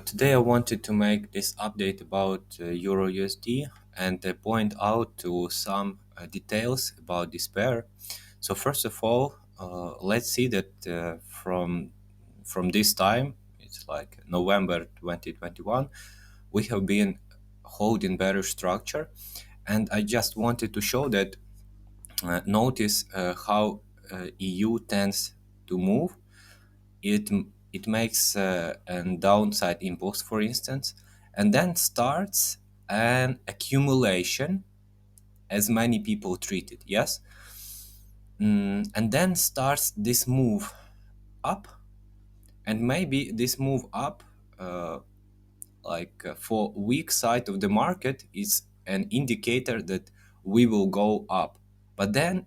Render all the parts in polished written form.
Today I wanted to make this update about Euro USD and point out to some details about this pair. So first of all, let's see that from this time, it's like November 2021, we have been holding bearish structure, and I just wanted to show that notice how EU tends to move. it it makes an downside impulse, for instance, and then starts an accumulation, as many people treat it. Yes. And then starts this move up, and maybe this move up, uh, for weak side of the market, is an indicator that we will go up. But then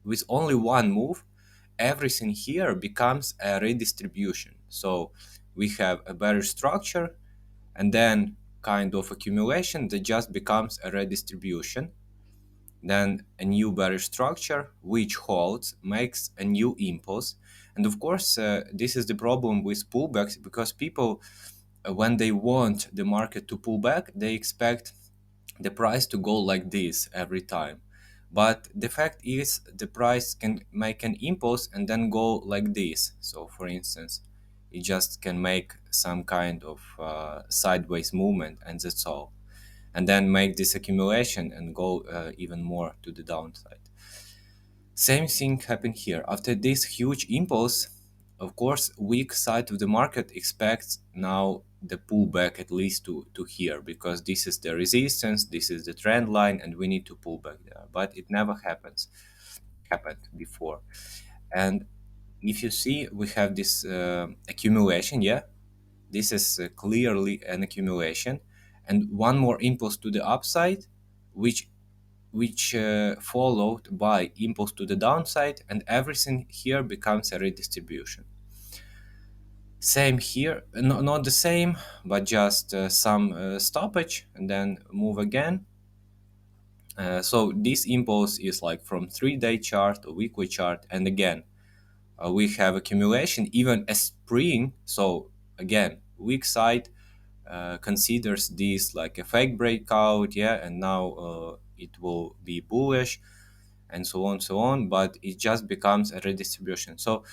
with only one move, everything here becomes a redistribution. So we have a bearish structure and then kind of accumulation that just becomes a redistribution. Then a new bearish structure which holds, makes a new impulse. And of course, this is the problem with pullbacks, because people, when they want the market to pull back, they expect the price to go like this every time. But the fact is, the price can make an impulse and then go like this. So for instance, it just can make some kind of sideways movement, and that's all, and then make this accumulation and go even more to the downside. Same thing happened here. After this huge impulse, of course, weak side of the market expects now the pullback at least to here, because this is the resistance, this is the trend line, and we need to pull back there. But it never happened before. And if you see, we have this accumulation. Yeah, this is clearly an accumulation, and one more impulse to the upside, which followed by impulse to the downside, and everything here becomes a redistribution. Same here, not the same, but just some stoppage and then move again. So this impulse is like from 3-day chart or weekly chart, and again we have accumulation, even a spring. So again, weak side considers this like a fake breakout, yeah, and now it will be bullish, and so on, so on. But it just becomes a redistribution. So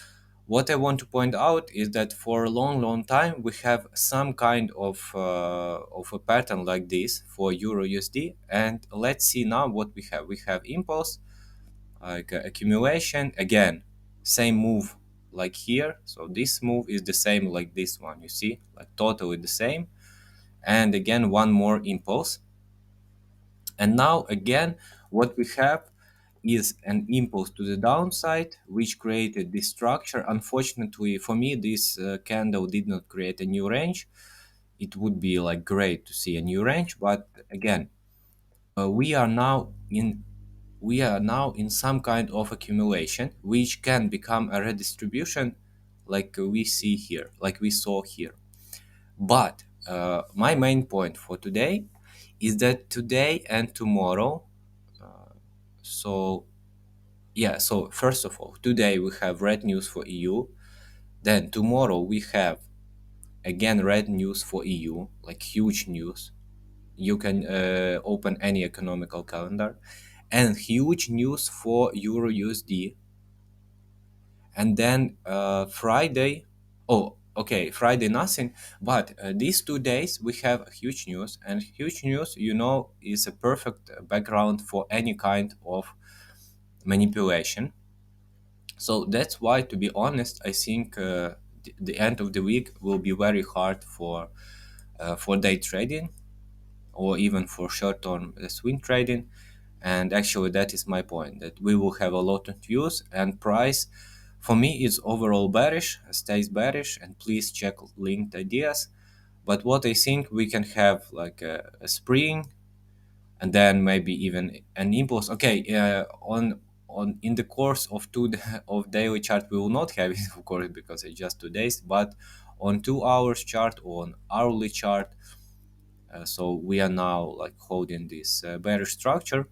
what I want to point out is that for a long time we have some kind of a pattern like this for Euro USD. And let's see now what we have. We have impulse, like accumulation, again, same move like here. So this move is the same like this one, you see, like totally the same. And again, one more impulse. And now again, what we have is an impulse to the downside, which created this structure. Unfortunately for me, this candle did not create a new range. It would be like great to see a new range, but again, we are now in some kind of accumulation, which can become a redistribution, like we see here, like we saw here. But my main point for today is that today and tomorrow, so yeah, so first of all, today we have red news for EU. Then tomorrow we have again red news for EU, like huge news. You can open any economical calendar, and huge news for Euro USD. And then Friday, oh, okay, Friday nothing. But these 2 days we have huge news, and huge news, is a perfect background for any kind of manipulation. So that's why, to be honest, I think the end of the week will be very hard for day trading, or even for short-term swing trading. And actually, that is my point, that we will have a lot of news, and price for me is overall bearish, stays bearish, and please check linked ideas. But what I think, we can have like a spring, and then maybe even an impulse. Okay, on in the course of of daily chart, we will not have it, of course, because it's just 2 days. But on 2 hours chart, or on hourly chart, so we are now like holding this bearish structure.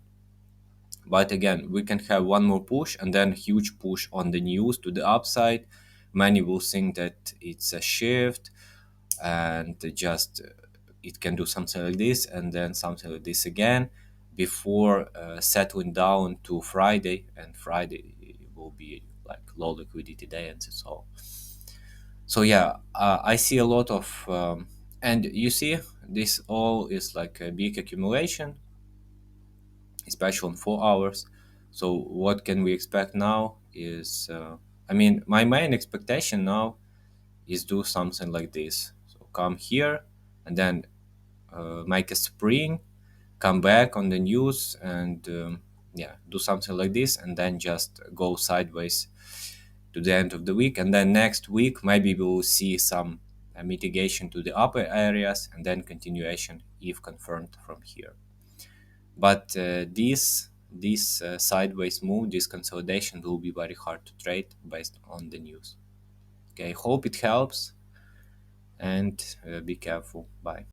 But again, we can have one more push, and then huge push on the news to the upside. Many will think that it's a shift, and just it can do something like this and then something like this again before settling down to Friday, and Friday will be like low liquidity day, and that's all. So yeah, I see a lot of and you see this all is like a big accumulation, especially on 4 hours. So what can we expect now is I mean, my main expectation now is do something like this. So come here and then make a spring, come back on the news, and yeah, do something like this, and then just go sideways to the end of the week. And then next week, maybe we will see some mitigation to the upper areas, and then continuation if confirmed from here. But this sideways move, this consolidation will be very hard to trade based on the news. Okay, hope it helps, and be careful. Bye.